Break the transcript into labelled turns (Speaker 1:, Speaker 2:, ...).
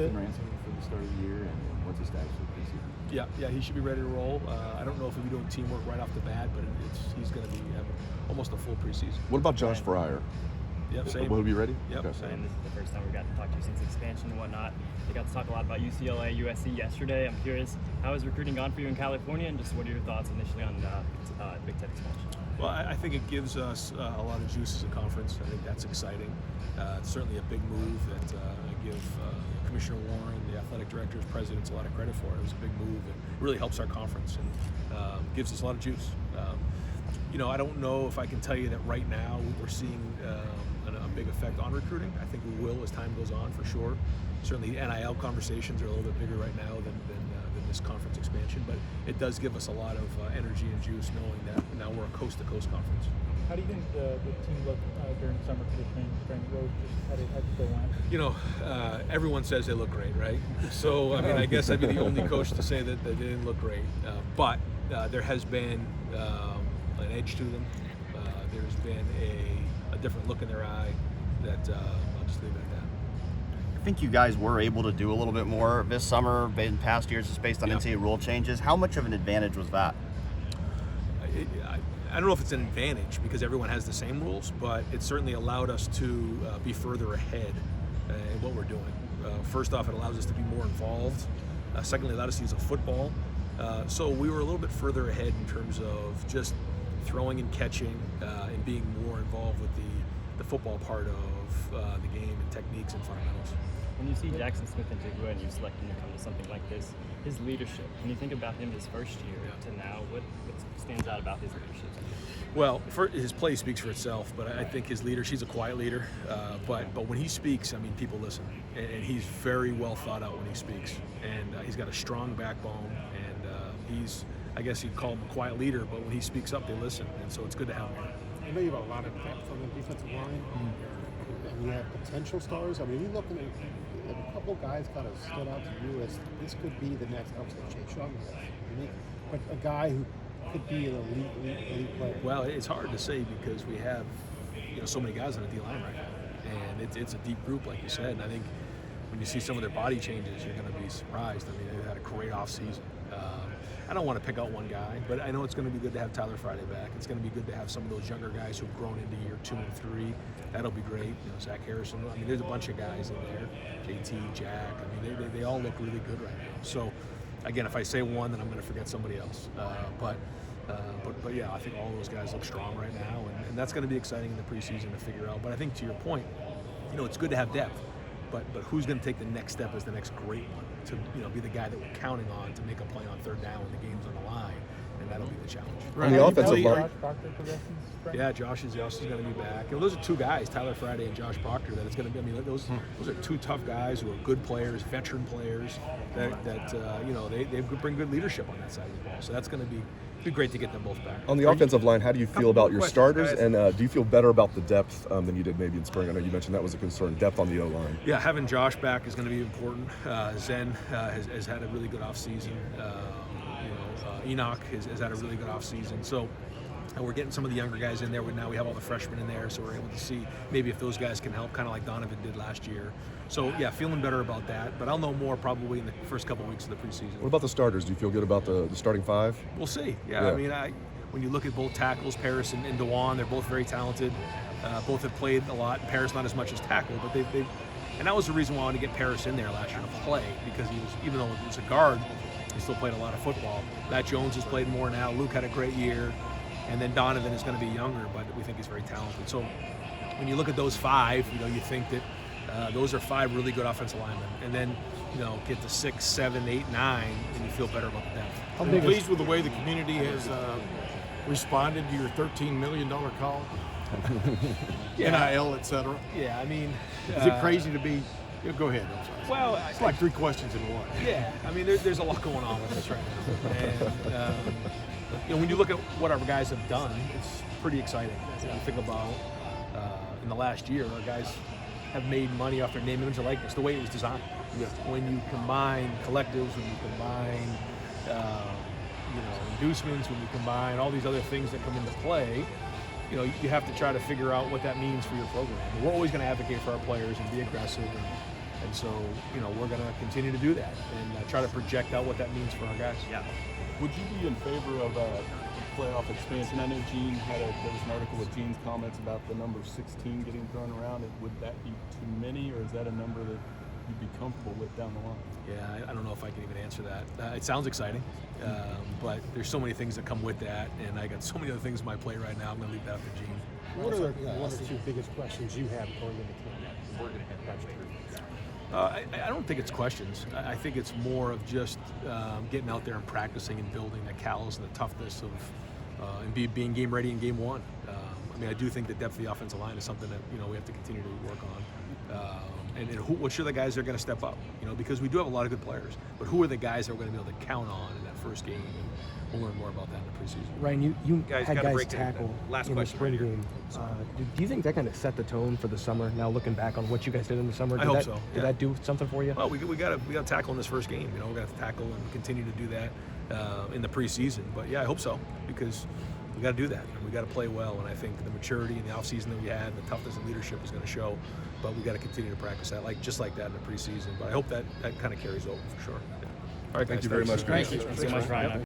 Speaker 1: fit?
Speaker 2: Ransom for the start of the year, and what's his status for the preseason?
Speaker 3: Yeah, he should be ready to roll. I don't know if we'll be doing teamwork right off the bat, but he's going to be almost a full preseason.
Speaker 1: What about Josh Fryar?
Speaker 3: Yep, same.
Speaker 1: Will he be ready?
Speaker 3: Yep,
Speaker 1: okay.
Speaker 3: same.
Speaker 4: And this is the first time we've got to talk to you since expansion and whatnot. We got to talk a lot about UCLA, USC yesterday. I'm curious, how has recruiting gone for you in California, and just what are your thoughts initially on Big Ten expansion?
Speaker 3: Well, I think it gives us a lot of juice as a conference. I think that's exciting. It's certainly a big move that I give Commissioner Warren, the athletic directors, presidents a lot of credit for. It was a big move and it really helps our conference and gives us a lot of juice. I don't know if I can tell you that right now we're seeing a big effect on recruiting. I think we will as time goes on for sure. Certainly NIL conversations are a little bit bigger right now than this conference expansion, but it does give us a lot of energy and juice knowing that now we're a coast-to-coast conference.
Speaker 5: How do you think the team looked during summer conditioning, during the road? How did they went?
Speaker 3: Everyone says they look great, right? So, I guess I'd be the only coach to say that they didn't look great. But there has been an edge to them. There's been a different look in their eye that I'll just leave it at that.
Speaker 6: I think you guys were able to do a little bit more this summer in past years just based on NCAA rule changes. How much of an advantage was that?
Speaker 3: I don't know if it's an advantage because everyone has the same rules, but it certainly allowed us to be further ahead in what we're doing. First off, it allows us to be more involved. Secondly, it allowed us to use a football. So we were a little bit further ahead in terms of just throwing and catching and being more involved with the football part of the game and techniques and fundamentals.
Speaker 4: When you see Jackson Smith and Jigua and you select him to come to something like this, his leadership, when you think about him his first year to now, what stands out about his leadership?
Speaker 3: Well, his play speaks for itself, but I think his leadership, he's a quiet leader, but when he speaks, people listen. And he's very well thought out when he speaks. And he's got a strong backbone, and I guess you'd call him a quiet leader, but when he speaks up, they listen. And so it's good to have him.
Speaker 7: I know you have a lot of depth on the defensive line, and you have potential stars. you're looking at a couple guys kind of stood out to you as this could be the next, obviously, Jay Sean, but a guy who could be an elite player.
Speaker 3: Well, it's hard to say because we have so many guys on the D-line right now, and it's a deep group, like you said. And I think when you see some of their body changes, you're going to be surprised. They've had a great offseason. I don't want to pick out one guy, but I know it's going to be good to have Tyler Friday back. It's going to be good to have some of those younger guys who've grown into year 2 and 3. That'll be great. Zach Harrison. There's a bunch of guys in there. JT, Jack. They all look really good right now. So, again, if I say one, then I'm going to forget somebody else. But yeah, I think all those guys look strong right now, and that's going to be exciting in the preseason to figure out. But I think to your point, it's good to have depth. But who's going to take the next step as the next great one to be the guy that we're counting on to make a play on third down when the game's on the line, and that'll be the challenge.
Speaker 1: On the offensive line,
Speaker 3: yeah, Josh is going to be back. Those are two guys, Tyler Friday and Josh Proctor. That it's going to be. Those are two tough guys who are good players, veteran players. They bring good leadership on that side of the ball. So that's going to be great to get them both back.
Speaker 1: on the offensive line, how do you feel about your starters, and do you feel better about the depth than you did maybe in spring? I know you mentioned that was a concern, depth on the O-line.
Speaker 3: Yeah, having Josh back is going to be important. Zen has had a really good offseason. Enoch has had a really good offseason. So we're getting some of the younger guys in there. Now we have all the freshmen in there, so we're able to see maybe if those guys can help, kind of like Donovan did last year. So, yeah, feeling better about that. But I'll know more probably in the first couple of weeks of the preseason.
Speaker 1: What about the starters? Do you feel good about the starting five?
Speaker 3: We'll see. Yeah. When you look at both tackles, Paris and Dewan, they're both very talented. Both have played a lot. Paris not as much as tackle, but they've and that was the reason why I wanted to get Paris in there last year to play, because he was, even though he was a guard, he still played a lot of football. Matt Jones has played more now. Luke had a great year. And then Donovan is going to be younger, but we think he's very talented. So when you look at those five, you think that those are five really good offensive linemen. And then, get to 6, 7, 8, 9, and you feel better about the depth.
Speaker 7: I'm pleased with the way the community has responded to your $13 million call, NIL, etc.
Speaker 3: Yeah,
Speaker 7: is it crazy to be? Go ahead. I'm sorry.
Speaker 3: Well,
Speaker 7: it's like three questions in one.
Speaker 3: Yeah, there's a lot going on with this right now. And when you look at what our guys have done, it's pretty exciting. You think about in the last year, our guys have made money off their name, image, and likeness, the way it was designed.
Speaker 7: Yeah.
Speaker 3: When you combine collectives, when you combine inducements, when you combine all these other things that come into play, you have to try to figure out what that means for your program. We're always going to advocate for our players and be aggressive And so, we're going to continue to do that and try to project out what that means for our guys.
Speaker 4: Yeah.
Speaker 8: Would you be in favor of playoff expansion? I know Gene there was an article with Gene's comments about the number 16 getting thrown around. Would that be too many, or is that a number that you'd be comfortable with down the line?
Speaker 3: Yeah, I don't know if I can even answer that. It sounds exciting, but there's so many things that come with that, and I got so many other things on my plate right now. I'm going to leave that for Gene.
Speaker 7: What are the one or two biggest questions you have going into camp? We're going to have
Speaker 3: I don't think it's questions. I think it's more of just getting out there and practicing and building the callous and the toughness of and being game ready in game one. I do think the depth of the offensive line is something that we have to continue to work on. Which are the guys that are going to step up? Because we do have a lot of good players, but who are the guys that we're going to be able to count on in that first game? And we'll learn more about that in the preseason.
Speaker 9: Ryan, you
Speaker 10: Guys,
Speaker 9: had
Speaker 10: gotta
Speaker 9: guys
Speaker 10: break it
Speaker 9: tackle
Speaker 10: last
Speaker 9: in the
Speaker 10: question
Speaker 9: spring
Speaker 10: right here.
Speaker 9: game. Do you think that kind of set the tone for the summer? Now looking back on what you guys did in the summer,
Speaker 3: I hope so,
Speaker 9: Did
Speaker 3: yeah.
Speaker 9: that do something for you?
Speaker 3: Well, we got to tackle in this first game. We're going to have to tackle and continue to do that in the preseason. But yeah, I hope so, because we got to do that and we got to play well. And I think the maturity and the offseason that we had, and the toughness and leadership is going to show. But we got to continue to practice that, just like that in the preseason. But I hope that kind of carries over for sure. Yeah.
Speaker 1: All right, thank you very much, guys.
Speaker 4: Thanks so much, Ryan.